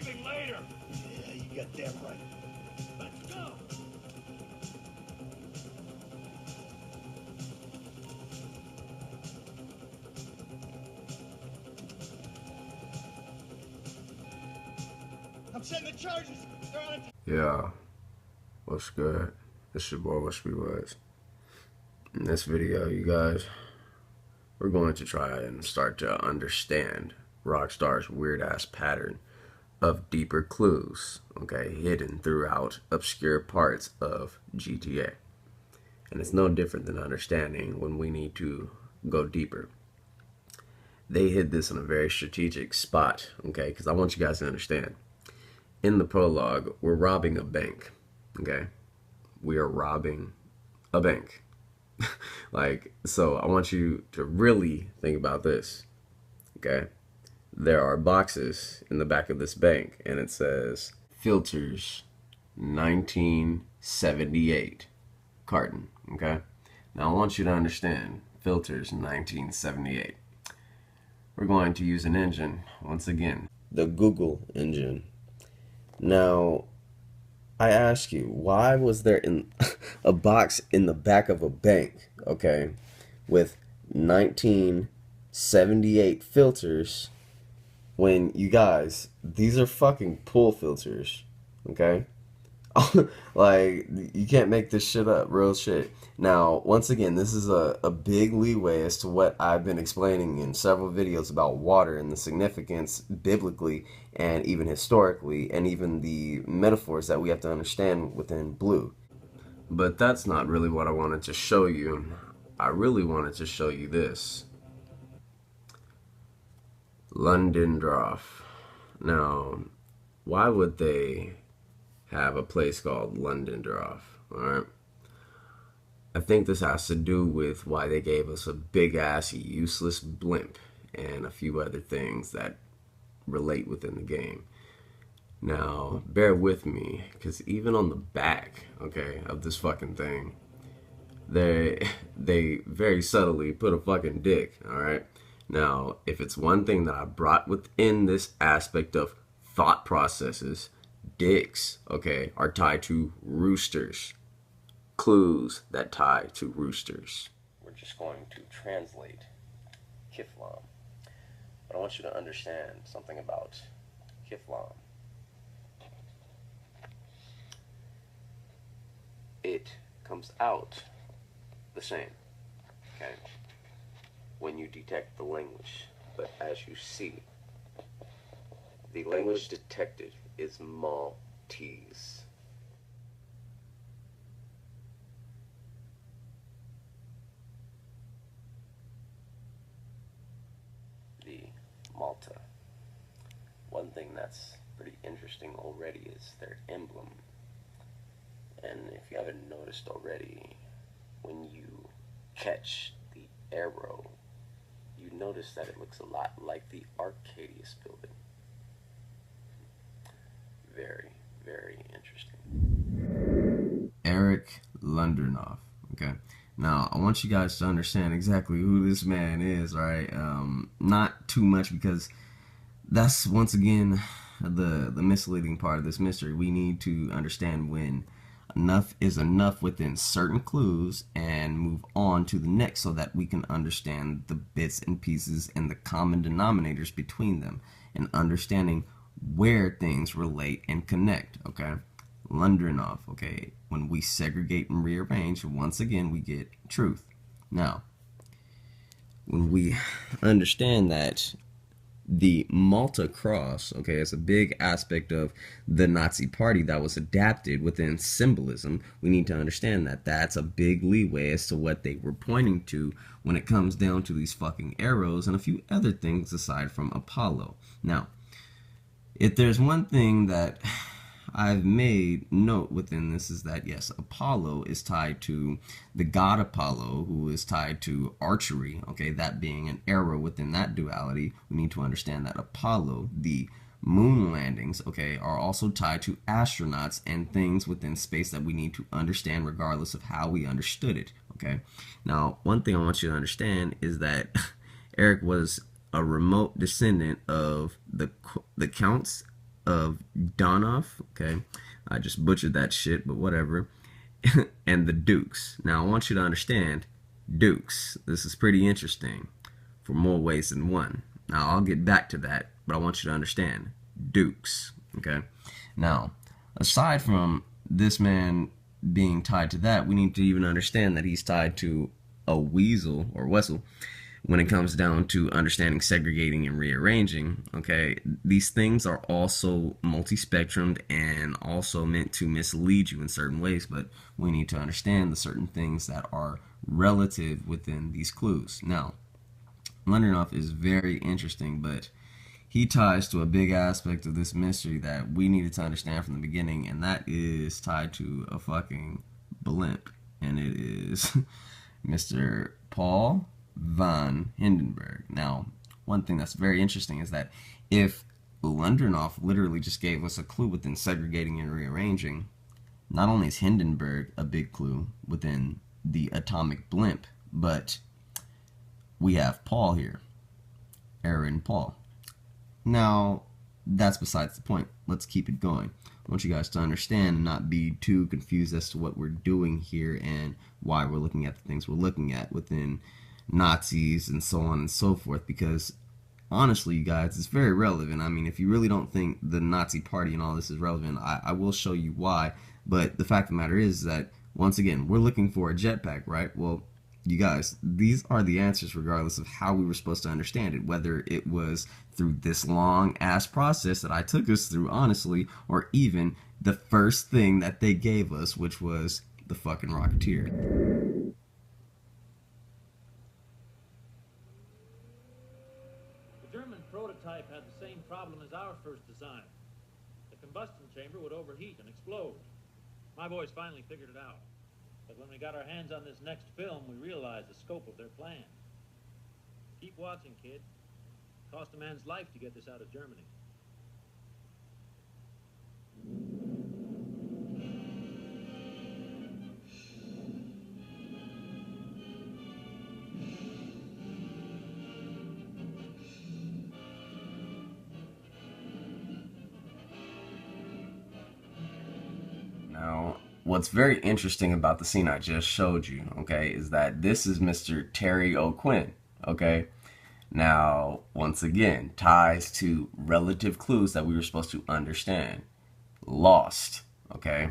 everything later. Yeah, you got that right. Let's go. I'm setting the charges. They're on it. Yeah, what's good? It's your boy Whispy Woodz. In this video, you guys, we're going to try and start to understand Rockstar's weird ass pattern of deeper clues, okay, hidden throughout obscure parts of GTA. And it's no different than understanding when we need to go deeper. They hid this in a very strategic spot, okay, because I want you guys to understand. In the prologue, we're robbing a bank, okay? We are robbing a bank. So I want you to really think about this, okay? There are boxes in the back of this bank, and it says, Filters 1978 carton, okay? Now I want you to understand, Filters 1978. We're going to use an engine, once again, the Google engine. Now, I ask you, why was there a box in the back of a bank, okay, with 1978 filters when, you guys, these are fucking pool filters, okay? Like, you can't make this shit up, real shit. Now, once again, this is a big leeway as to what I've been explaining in several videos about water and the significance biblically and even historically, and even the metaphors that we have to understand within blue. But that's not really what I wanted to show you. I really wanted to show you this. London Droff. Now, why would they have a place called London Droff? Alright? I think this has to do with why they gave us a big ass useless blimp and a few other things that relate within the game. Now, bear with me, because even on the back, okay, of this fucking thing, they very subtly put a fucking dick, alright? Now, if it's one thing that I brought within this aspect of thought processes, dicks, okay, are tied to roosters. Clues that tie to roosters. We're just going to translate Kiflam. But I want you to understand something about Kiflam. It comes out the same, okay, when you detect the language. But as you see, the language detected is Maltese. The Malta. One thing that's pretty interesting already is their emblem. And if you haven't noticed already, when you catch the arrow, you notice that it looks a lot like the Arcadius building. Very, very interesting. Eric Lundernoff. Okay. Now, I want you guys to understand exactly who this man is, right? Not too much, because that's, once again, the misleading part of this mystery. We need to understand when enough is enough within certain clues and move on to the next, so that we can understand the bits and pieces and the common denominators between them, and understanding where things relate and connect, okay? Lundernoff, okay? When we segregate and rearrange, once again, we get truth. Now, when we understand that the Malta Cross, okay, is a big aspect of the Nazi Party that was adapted within symbolism, we need to understand that that's a big leeway as to what they were pointing to when it comes down to these fucking arrows and a few other things aside from Apollo. Now, if there's one thing that I've made note within this, is that yes, Apollo is tied to the god Apollo, who is tied to archery, okay, that being an arrow within that duality. We need to understand that Apollo, the moon landings, okay, are also tied to astronauts and things within space that we need to understand regardless of how we understood it, okay? Now, one thing I want you to understand is that Eric was a remote descendant of the Counts of Donoff, okay, I just butchered that shit, but whatever, and the Dukes. Now I want you to understand, Dukes, this is pretty interesting for more ways than one. Now I'll get back to that, but I want you to understand, Dukes, okay? Now, aside from this man being tied to that, we need to even understand that he's tied to a weasel or wessel when it comes down to understanding segregating and rearranging. Okay, these things are also multi-spectrumed and also meant to mislead you in certain ways, but we need to understand the certain things that are relative within these clues. Now, Lindelof is very interesting, but he ties to a big aspect of this mystery that we needed to understand from the beginning, and that is tied to a fucking blimp, and it is Mr. Paul van Hindenburg. Now, one thing that's very interesting is that if Lindelof literally just gave us a clue within segregating and rearranging, not only is Hindenburg a big clue within the atomic blimp, but we have Paul here, Aaron Paul. Now, that's besides the point. Let's keep it going. I want you guys to understand and not be too confused as to what we're doing here and why we're looking at the things we're looking at within Nazis and so on and so forth, because honestly, you guys, it's very relevant. I mean, if you really don't think the Nazi party and all this is relevant, I will show you why, but the fact of the matter is that, once again, we're looking for a jetpack, right? Well, you guys, these are the answers regardless of how we were supposed to understand it, whether it was through this long-ass process that I took us through, honestly, or even the first thing that they gave us, which was the fucking Rocketeer. The German prototype had the same problem as our first design. The combustion chamber would overheat and explode. My boys finally figured it out. But when we got our hands on this next film, we realized the scope of their plan. Keep watching, kid. It cost a man's life to get this out of Germany. Now, what's very interesting about the scene I just showed you, okay, is that this is Mr. Terry O'Quinn, okay? Now, once again, ties to relative clues that we were supposed to understand. Lost, okay?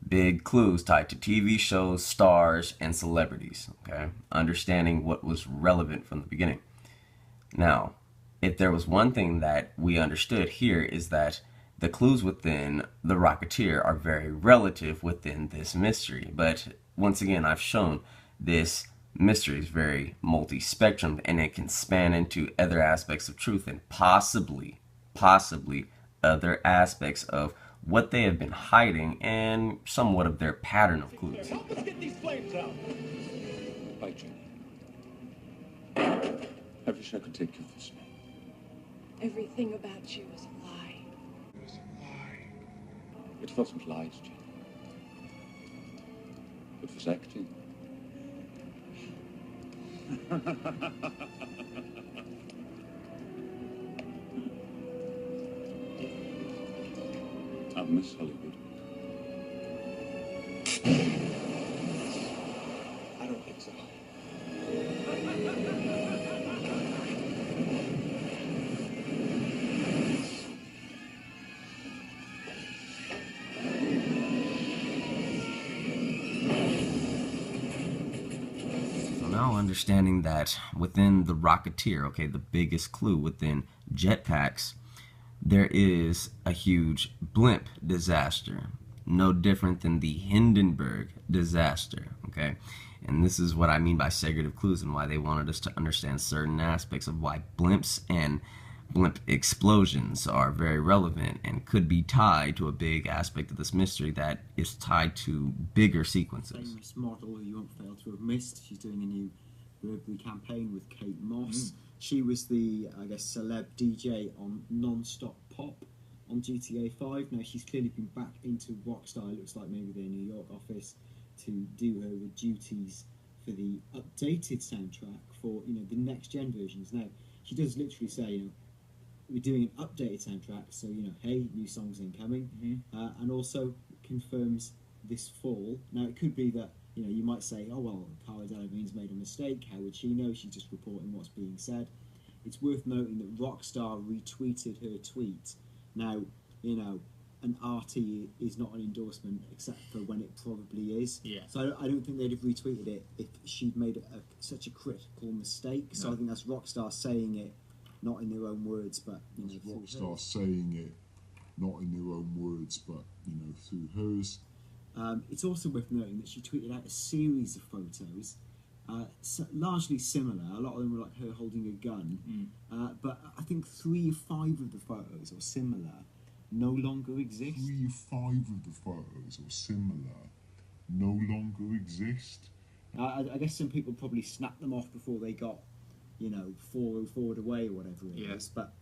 Big clues tied to TV shows, stars, and celebrities, okay? Understanding what was relevant from the beginning. Now, if there was one thing that we understood here is that the clues within the Rocketeer are very relative within this mystery. But once again, I've shown this mystery is very multi-spectrum and it can span into other aspects of truth and possibly other aspects of what they have been hiding and somewhat of their pattern of clues. Help us get these flames out. Hi, Jenny. I wish I could take you this way. Everything about you is a lie. It was a lie. It wasn't lies, Jenny. It was acting. I miss Hollywood. I don't think so. Now understanding that within the Rocketeer, okay, the biggest clue within jetpacks, there is a huge blimp disaster, no different than the Hindenburg disaster, okay? And this is what I mean by segregative clues and why they wanted us to understand certain aspects of why blimps and blimp explosions are very relevant and could be tied to a big aspect of this mystery that is tied to bigger sequences. Famous model you won't fail to have missed. She's doing a new Burberry campaign with Kate Moss. She was the, I guess, celeb DJ on Non-Stop Pop on GTA 5. Now she's clearly been back into Rockstar. It looks like maybe their New York office to do her duties for the updated soundtrack for, you know, the next gen versions. Now she does literally say, you know, we're doing an updated soundtrack, so you know, hey, new songs incoming, and also confirms this fall. Now it could be that you know you might say, oh well, Cara Delevingne's made a mistake. How would she know? She's just reporting what's being said. It's worth noting that Rockstar retweeted her tweet. Now you know an RT is not an endorsement except for when it probably is. Yeah. So I don't think they'd have retweeted it if she'd made such a critical mistake. So I think that's Rockstar saying it, not in their own words, but you know, Rockstar saying it, not in their own words, but you know, through hers. It's also worth noting that she tweeted out a series of photos, largely similar. A lot of them were like her holding a gun, but I think 3 or 5 of the photos are similar. No longer exist. 3 or 5 of the photos or similar no longer exist. I guess some people probably snapped them off before they got, you know, 404'd away or whatever it is. But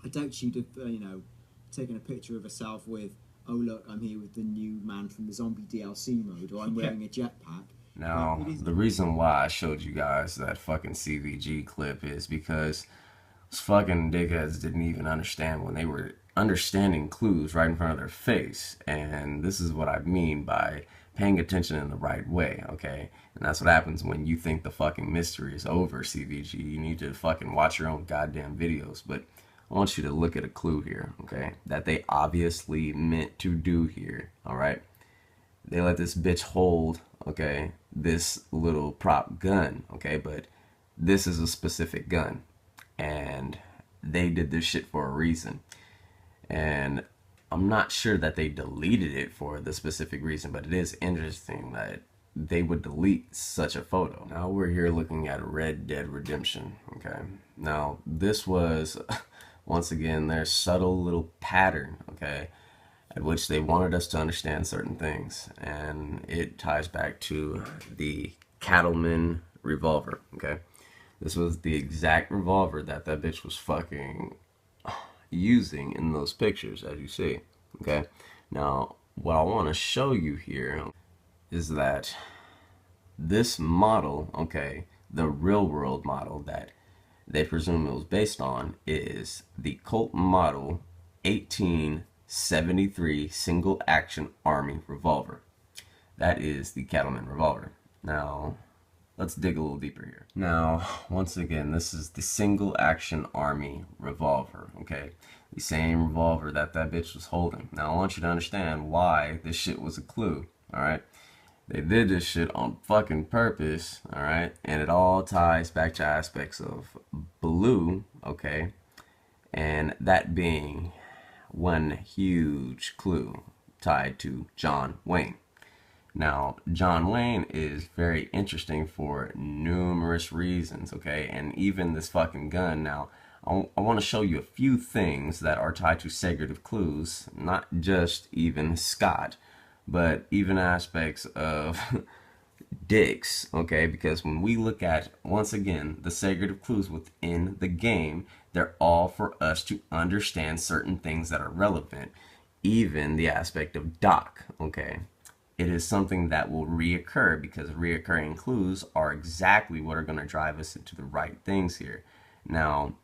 I doubt she'd have, you know, taken a picture of herself with, oh look, I'm here with the new man from the zombie DLC mode, or I'm wearing a jetpack. Now, the reason why I showed you guys that fucking CVG clip is because those fucking dickheads didn't even understand when they were understanding clues right in front of their face. And this is what I mean by paying attention in the right way, okay? And that's what happens when you think the fucking mystery is over, CVG. You need to fucking watch your own goddamn videos. But I want you to look at a clue here, okay? That they obviously meant to do here, alright? They let this bitch hold, okay, this little prop gun, okay? But this is a specific gun. And they did this shit for a reason. And I'm not sure that they deleted it for the specific reason, but it is interesting that they would delete such a photo. Now we're here looking at Red Dead Redemption, okay? Now this was, once again, their subtle little pattern, okay, at which they wanted us to understand certain things. And it ties back to the Cattleman revolver, okay? This was the exact revolver that bitch was fucking using in those pictures, as you see, okay? Now, what I want to show you here is that this model, okay, the real world model that they presume it was based on is the Colt Model 1873 Single Action Army Revolver. That is the Cattleman revolver. Now, let's dig a little deeper here. Now, once again, this is the Single Action Army Revolver, okay? The same revolver that bitch was holding. Now, I want you to understand why this shit was a clue, alright? They did this shit on fucking purpose, alright? And it all ties back to aspects of Blue, okay? And that being one huge clue tied to John Wayne. Now, John Wayne is very interesting for numerous reasons, okay? And even this fucking gun. Now, I want to show you a few things that are tied to segregative clues, not just even Scott, but even aspects of Dix, okay? Because when we look at, once again, the segregative clues within the game, they're all for us to understand certain things that are relevant, even the aspect of Doc, okay? It is something that will reoccur because reoccurring clues are exactly what are going to drive us into the right things here. Now,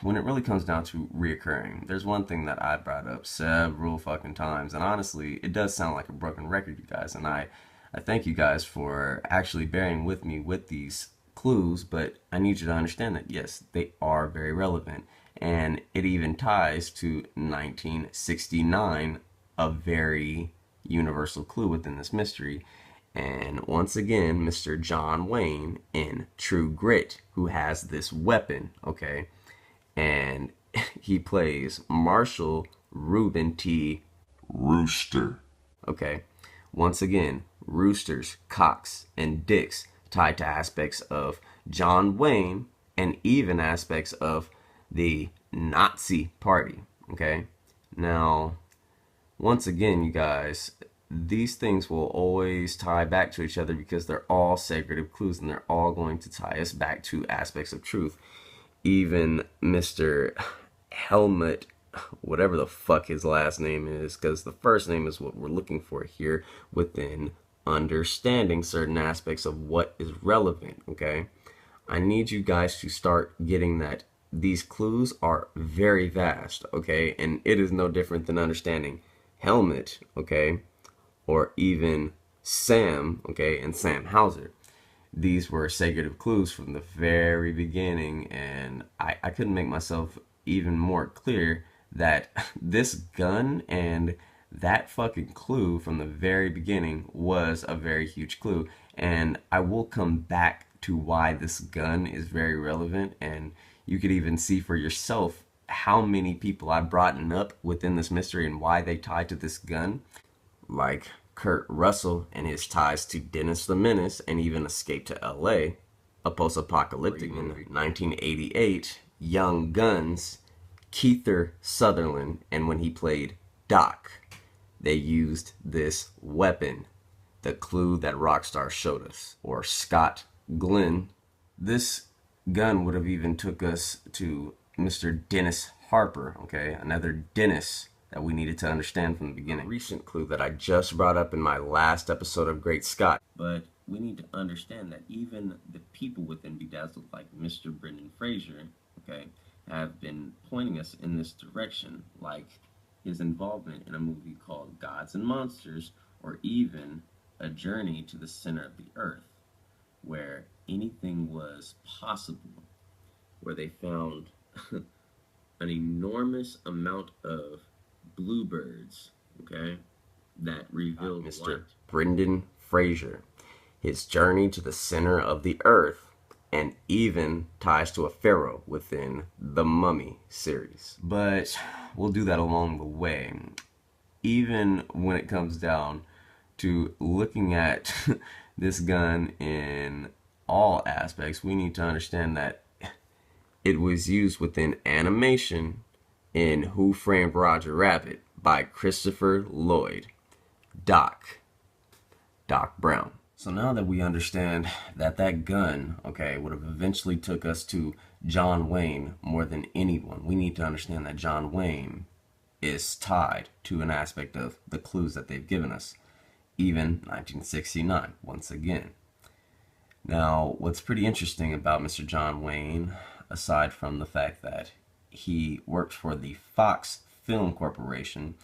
when it really comes down to reoccurring, there's one thing that I brought up several fucking times, and honestly, it does sound like a broken record, you guys, and I thank you guys for actually bearing with me with these clues, but I need you to understand that, yes, they are very relevant, and it even ties to 1969, a very universal clue within this mystery. And once again, Mr. John Wayne in True Grit, who has this weapon, okay, and he plays Marshall Reuben T. Rooster. Okay, once again, roosters, cocks, and dicks tied to aspects of John Wayne and even aspects of the Nazi Party, okay? Now, once again, you guys, these things will always tie back to each other because they're all segregative clues and they're all going to tie us back to aspects of truth. Even Mr. Helmut, whatever the fuck his last name is, because the first name is what we're looking for here within understanding certain aspects of what is relevant, okay? I need you guys to start getting that these clues are very vast, okay? And it is no different than understanding Helmet, okay? Or even Sam, okay? And Sam Hauser. These were segregative clues from the very beginning, and I couldn't make myself even more clear that this gun and that fucking clue from the very beginning was a very huge clue. And I will come back to why this gun is very relevant, and you could even see for yourself how many people I brought up within this mystery and why they tied to this gun, like Kurt Russell and his ties to Dennis the Menace and even Escape to LA, a post-apocalyptic movie. In 1988, Young Guns, Kiefer Sutherland, and when he played Doc, they used this weapon, the clue that Rockstar showed us, or Scott Glenn. This gun would have even took us to Mr. Dennis Harper, okay, another Dennis that we needed to understand from the beginning. A recent clue that I just brought up in my last episode of Great Scott. But we need to understand that even the people within Bedazzled, like Mr. Brendan Fraser, okay, have been pointing us in this direction, like his involvement in a movie called Gods and Monsters, or even A Journey to the Center of the Earth, where anything was possible, where they found an enormous amount of bluebirds, okay, that revealed Mr. Brendan Fraser, his journey to the center of the earth, and even ties to a pharaoh within the Mummy series. But we'll do that along the way. Even when it comes down to looking at this gun in all aspects, we need to understand that it was used within animation in Who Framed Roger Rabbit by Christopher Lloyd, Doc Brown. So now that we understand that that gun, okay, would have eventually took us to John Wayne more than anyone, we need to understand that John Wayne is tied to an aspect of the clues that they've given us, even 1969, once again. Now, what's pretty interesting about Mr. John Wayne, aside from the fact that he worked for the Fox Film Corporation,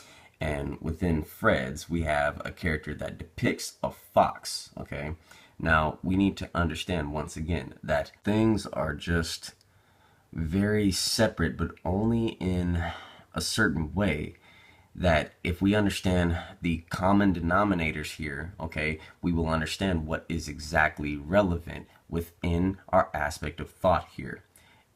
and within Fred's, we have a character that depicts a fox, okay? Now, we need to understand, once again, that things are just very separate, but only in a certain way, that if we understand the common denominators here, okay, we will understand what is exactly relevant within our aspect of thought here.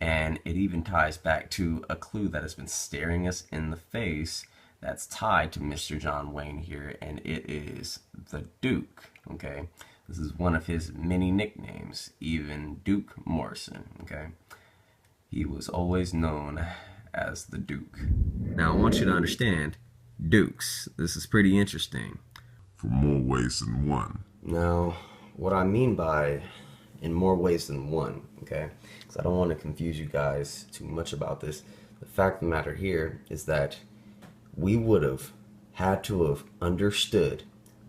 And it even ties back to a clue that has been staring us in the face that's tied to Mr. John Wayne here, and it is the Duke, okay? This is one of his many nicknames, even Duke Morrison, okay? He was always known as the Duke. Now, I want you to understand, Dukes, this is pretty interesting. For more ways than one. Now, what I mean by in more ways than one, okay? Because I don't want to confuse you guys too much about this. The fact of the matter here is that we would have had to have understood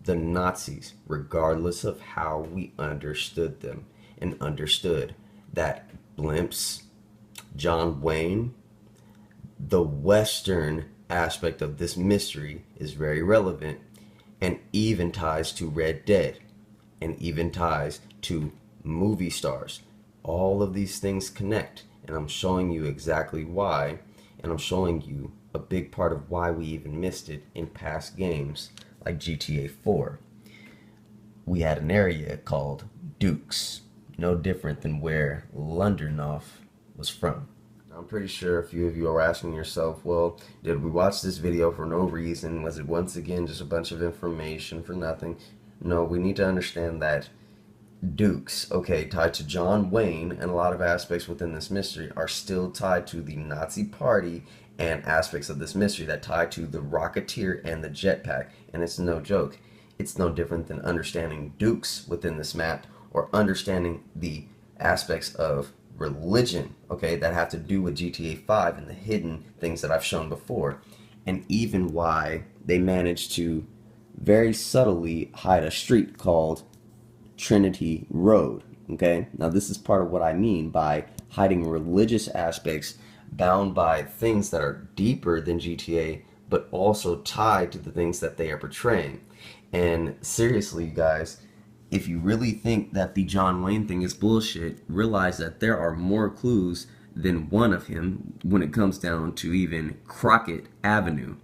the Nazis regardless of how we understood them, and understood that blimps, John Wayne, the Western aspect of this mystery is very relevant, and even ties to Red Dead, and even ties to movie stars. All of these things connect, and I'm showing you exactly why, and I'm showing you a big part of why we even missed it in past games like GTA 4. We had an area called Dukes, no different than where Londonov was from. I'm pretty sure a few of you are asking yourself, well, did we watch this video for no reason? Was it once again just a bunch of information for nothing? No, we need to understand that Dukes, okay, tied to John Wayne, and a lot of aspects within this mystery are still tied to the Nazi Party, and aspects of this mystery that tie to the Rocketeer and the Jetpack. And it's no joke. It's no different than understanding Dukes within this map, or understanding the aspects of religion, okay, that have to do with GTA 5 and the hidden things that I've shown before, and even why they managed to very subtly hide a street called Trinity Road, okay? Now this is part of what I mean by hiding religious aspects bound by things that are deeper than GTA, but also tied to the things that they are portraying. And seriously, you guys, if you really think that the John Wayne thing is bullshit, realize that there are more clues than one of him when it comes down to even Crockett Avenue.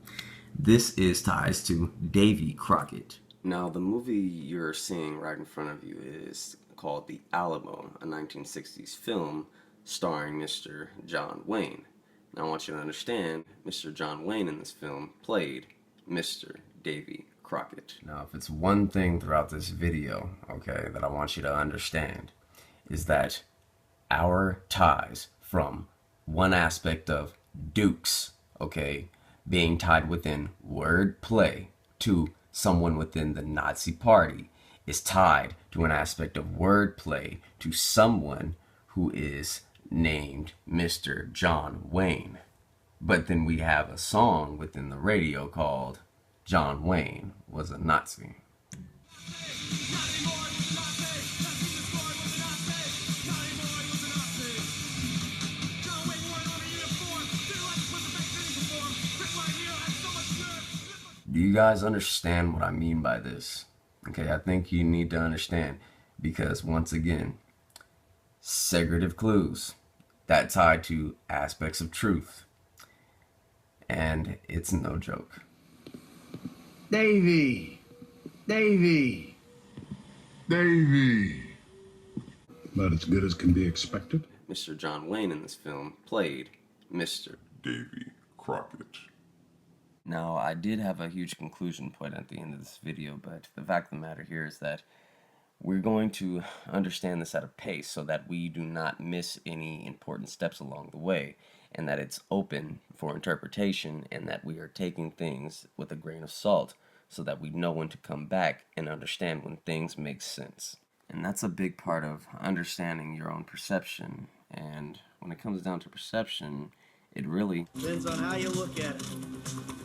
This is ties to Davy Crockett. Now, the movie you're seeing right in front of you is called The Alamo, a 1960s film starring Mr. John Wayne. Now, I want you to understand, Mr. John Wayne in this film played Mr. Davy Crockett. Now, if it's one thing throughout this video, okay, that I want you to understand, is that our ties from one aspect of Dukes, okay, being tied within word play to someone within the Nazi Party is tied to an aspect of word play to someone who is named Mr. John Wayne. But then we have a song within the radio called John Wayne Was a Nazi. Do you guys understand what I mean by this? Okay, I think you need to understand, because once again, segregative clues that tie to aspects of truth, and it's no joke. Davy! Davy! Davy! About as good as can be expected. Mr. John Wayne in this film played Mr. Davy Crockett. Now, I did have a huge conclusion point at the end of this video, but the fact of the matter here is that we're going to understand this at a pace so that we do not miss any important steps along the way, and that it's open for interpretation, and that we are taking things with a grain of salt so that we know when to come back and understand when things make sense. And that's a big part of understanding your own perception. And when it comes down to perception, it really depends on how you look at it.